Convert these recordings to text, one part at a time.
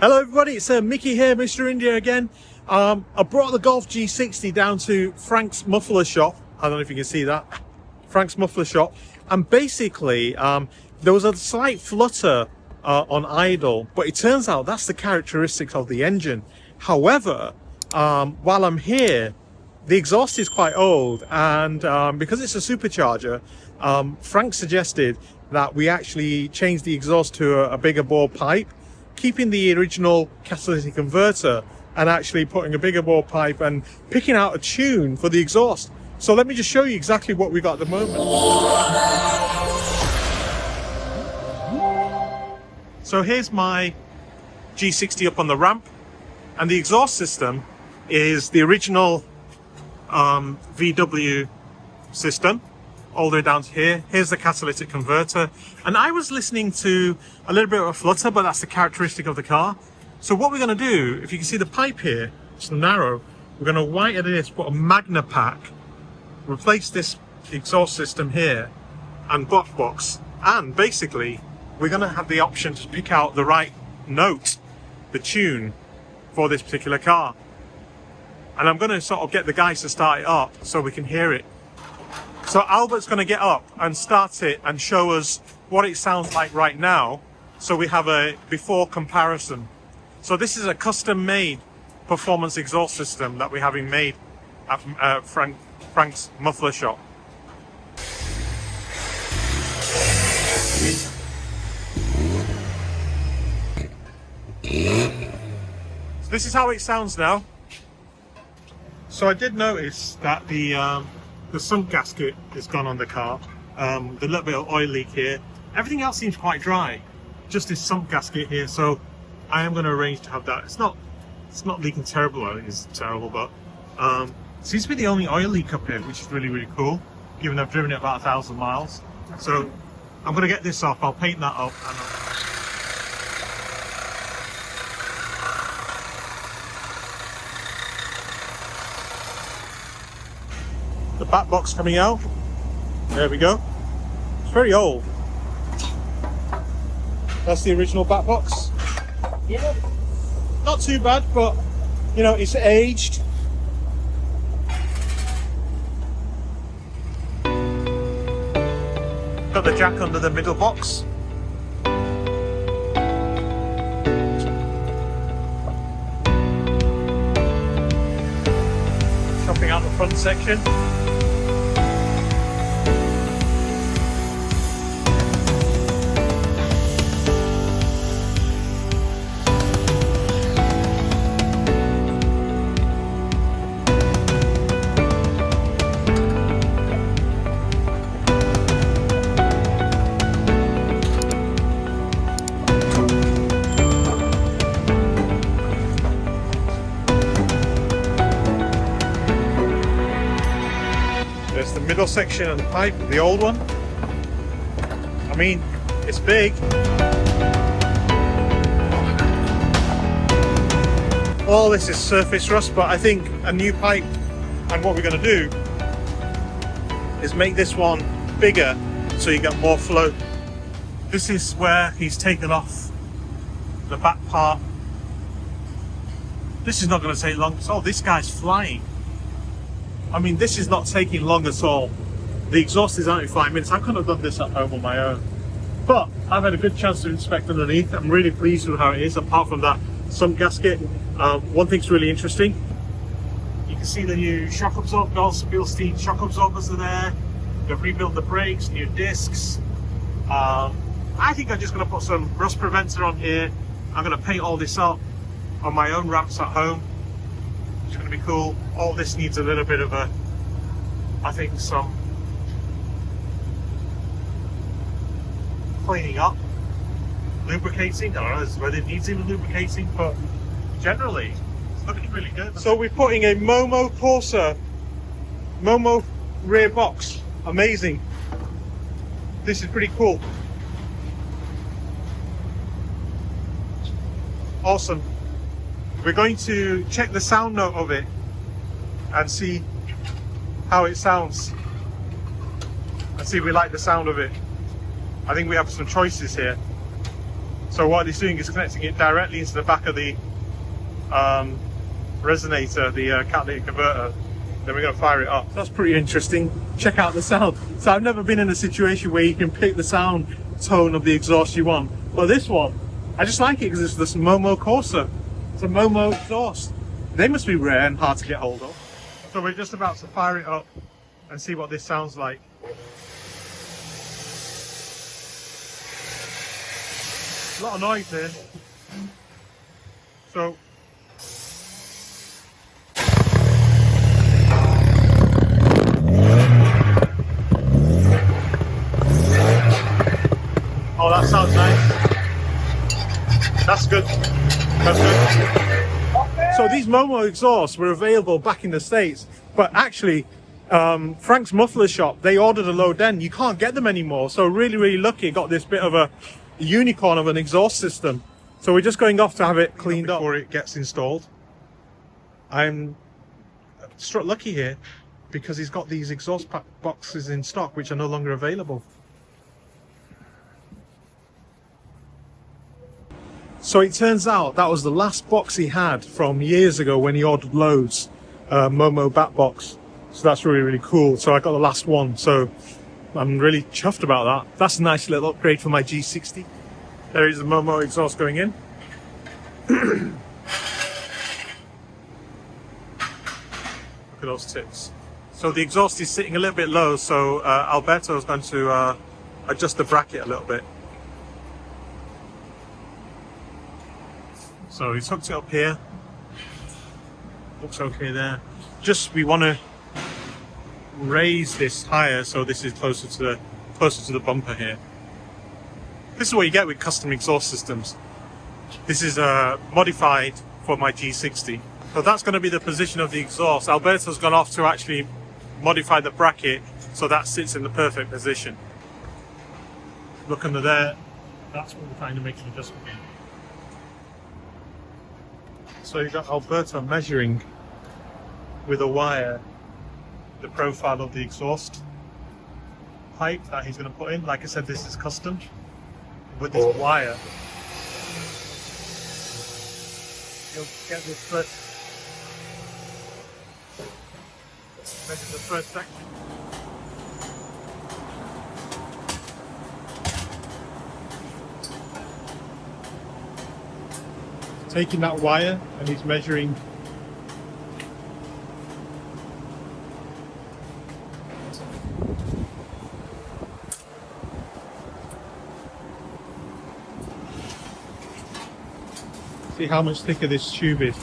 Hello everybody, it's Mickey here, Mr. India again. I brought the Golf G60 down to Frank's muffler shop. I don't know if you can see that. Frank's muffler shop. And basically, there was a slight flutter on idle, but it turns out that's the characteristics of the engine. However, while I'm here, the exhaust is quite old, and because it's a supercharger, Frank suggested that we actually change the exhaust to a bigger bore pipe, keeping the original catalytic converter and actually putting a bigger bore pipe and picking out a tune for the exhaust. So let me just show you exactly what we got at the moment. So here's my G60 up on the ramp, and the exhaust system is the original VW system all the way down to here. Here's the catalytic converter, and I was listening to a little bit of a flutter, but that's the characteristic of the car. So what we're going to do, if you can see the pipe here, it's narrow, we're going to whiten this, put a Magna pack, replace this exhaust system here and butt box, and basically we're going to have the option to pick out the right note, the tune for this particular car. And I'm going to sort of get the guys to start it up so we can hear it. So Albert's going to get up and start it and show us what it sounds like right now, so we have a before comparison. So this is a custom made performance exhaust system that we're having made at Frank's muffler shop. So this is how it sounds now. So I did notice that the sump gasket is gone on the car. The little bit of oil leak here. Everything else seems quite dry. Just this sump gasket here. So I am going to arrange to have that. It's not leaking terrible. I think it's terrible, but seems to be the only oil leak up here, which is really, really cool, given I've driven it about 1,000 miles. So I'm going to get this off. I'll paint that up. And the back box coming out. There we go. It's very old. That's the original back box. Yeah. Not too bad, but you know, it's aged. Got the jack under the middle box. Chopping out the front section. There's the middle section of the pipe, the old one. I mean, it's big. All this is surface rust, but I think a new pipe, and what we're going to do is make this one bigger so you get more flow. This is where he's taken off the back part. This is not going to take long. Oh, this guy's flying. I mean, this is not taking long at all. The exhaust is only 5 minutes. I couldn't have done this at home on my own. But I've had a good chance to inspect underneath. I'm really pleased with how it is, apart from that sump gasket. One thing's really interesting. You can see the new shock absorber, also Bilstein shock absorbers are there. They've rebuilt the brakes, new discs. I think I'm just going to put some rust preventer on here. I'm going to paint all this up on my own ramps at home. It's going to be cool. All this needs a little bit of I think some cleaning up, lubricating. I don't know whether it needs even lubricating, but generally it's looking really good. So we're putting a MOMO Corsa, MOMO rear box. Amazing. This is pretty cool. Awesome. We're going to check the sound note of it and see how it sounds, and see if we like the sound of it. I think we have some choices here. So what he's doing is connecting it directly into the back of the resonator, the catalytic converter. Then we're going to fire it up. That's pretty interesting. Check out the sound. So I've never been in a situation where you can pick the sound tone of the exhaust you want. But this one, I just like it because it's this MOMO Corsa. It's a MOMO exhaust. They must be rare and hard to get hold of. So we're just about to fire it up and see what this sounds like. A lot of noise here. So oh, that sounds nice. That's good. That's good. So these MOMO exhausts were available back in the States, but actually Frank's Muffler Shop, they ordered a load then. You can't get them anymore. So really, really lucky, got this bit of a unicorn of an exhaust system. So we're just going off to have it cleaned up before it gets installed. I'm struck lucky here because he's got these exhaust boxes in stock which are no longer available. So it turns out that was the last box he had from years ago when he ordered loads, MOMO bat box. So that's really, really cool. So I got the last one. So I'm really chuffed about that. That's a nice little upgrade for my G60. There is the MOMO exhaust going in. Look at those tips. So the exhaust is sitting a little bit low, so Alberto is going to adjust the bracket a little bit. So he's hooked it up here. Looks okay there. Just we want to raise this higher so this is closer to the bumper here. This is what you get with custom exhaust systems. This is modified for my G60. So that's going to be the position of the exhaust. Alberto's gone off to actually modify the bracket so that sits in the perfect position. Look under there. That's what we're trying to make an adjustment in. So you've got Alberto measuring with a wire the profile of the exhaust pipe that he's going to put in. Like I said, this is custom. With this wire, you'll get this first, measure the first section. Taking that wire and he's measuring see how much thicker this tube is.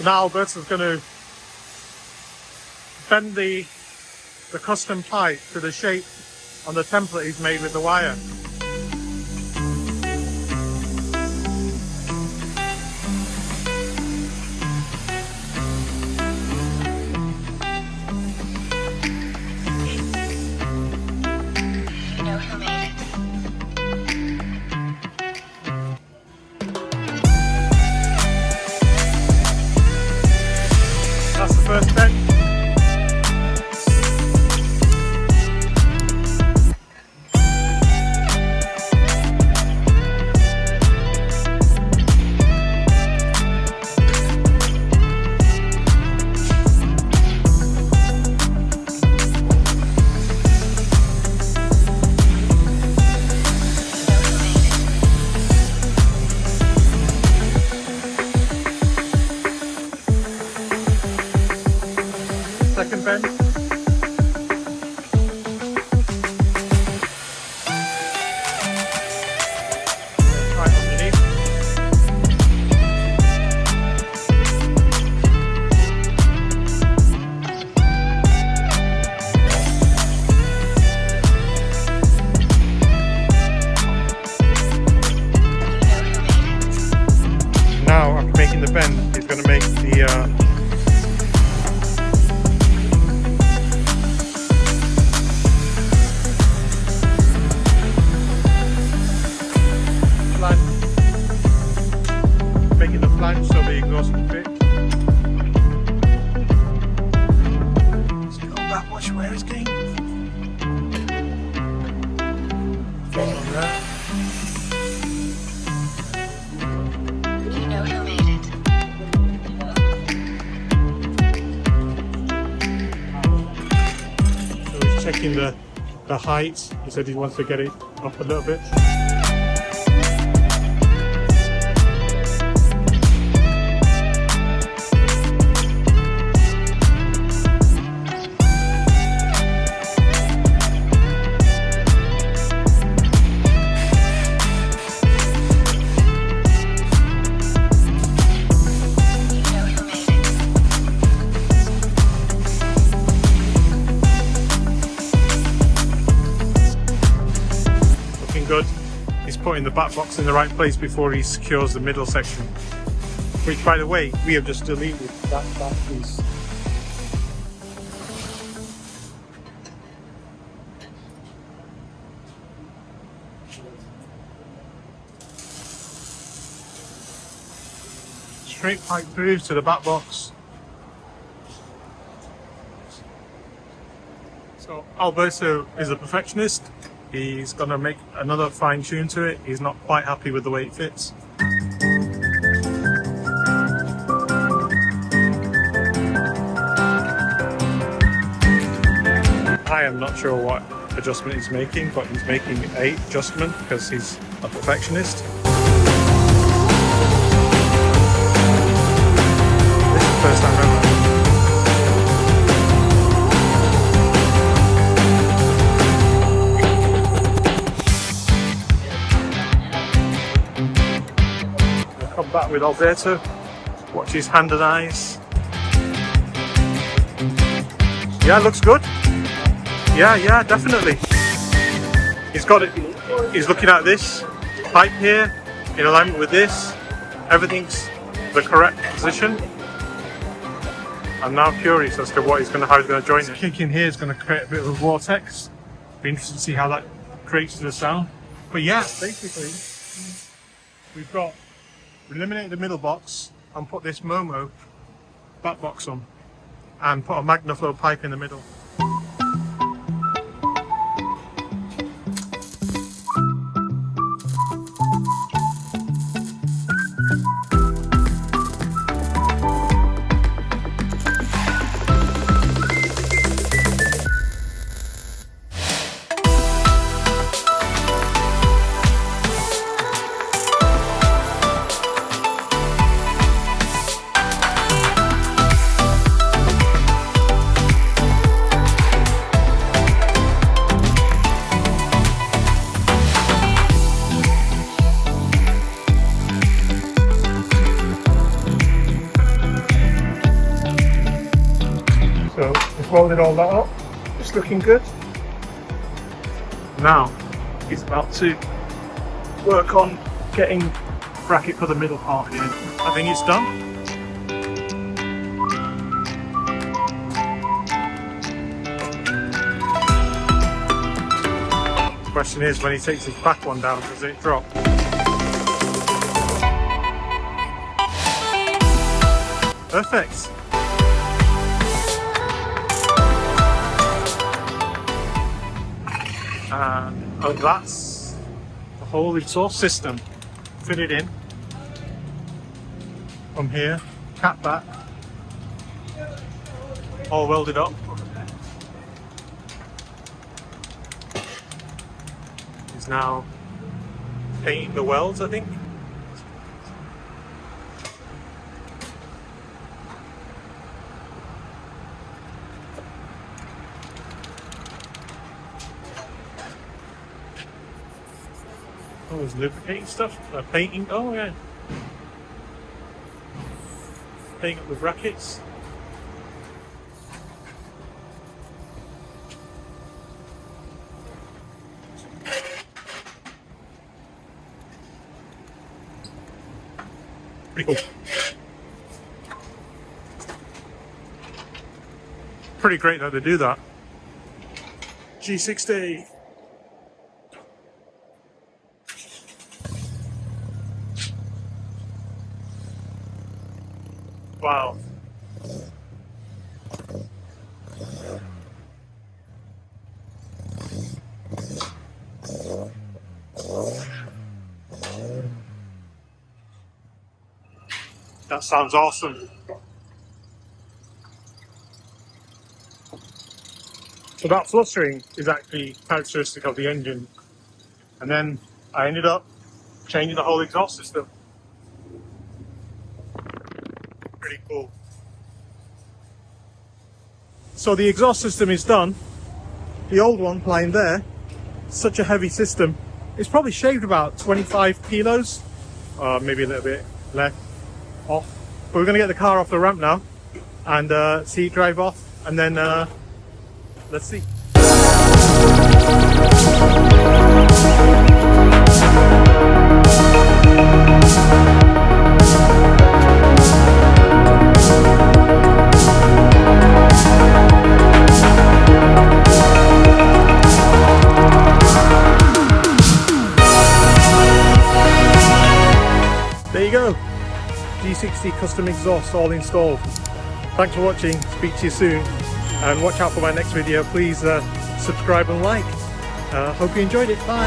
Now Alberto's going to bend the custom pipe to the shape on the template he's made with the wire. That's the first step. where is game? On there. You know who made it. So he's checking the height. He said he wants to get it up a little bit. Good. He's putting the back box in the right place before he secures the middle section, which, by the way, we have just deleted that piece. Straight pipe through to the back box. So Alberto is a perfectionist. He's going to make another fine tune to it. He's not quite happy with the way it fits. I am not sure what adjustment he's making, but he's making a adjustment because he's a perfectionist. This is the first time ever. Come back with Alberto, watch his hand and eyes. Yeah, looks good. Yeah, definitely. He's got it. He's looking at this pipe here in alignment with this. Everything's the correct position. I'm now curious as to how he's going to join it. Kick in here is going to create a bit of a vortex. Be interested to see how that creates the sound. But yeah, basically, we've eliminated the middle box and put this MOMO back box on and put a MagnaFlow pipe in the middle. So we've welded all that up, it's looking good. Now he's about to work on getting bracket for the middle part in. I think it's done. The question is, when he takes his back one down, does it drop? Perfect. And that's the whole exhaust system fitted in from here, cat back, all welded up. He's now painting the welds, I think. Oh, there's lubricating stuff, painting, oh yeah. Painting up the brackets. Pretty cool. Pretty great that they do that. G60. Wow. That sounds awesome. So that fluttering is actually characteristic of the engine. And then I ended up changing the whole exhaust system. Pretty cool. So the exhaust system is done. The old one lying there, such a heavy system. It's probably shaved about 25 kilos, maybe a little bit less off. But we're going to get the car off the ramp now and see it drive off, and then let's see. There you go, G60 custom exhaust all installed. Thanks for watching, speak to you soon, and watch out for my next video. Please subscribe and like. Hope you enjoyed it, bye.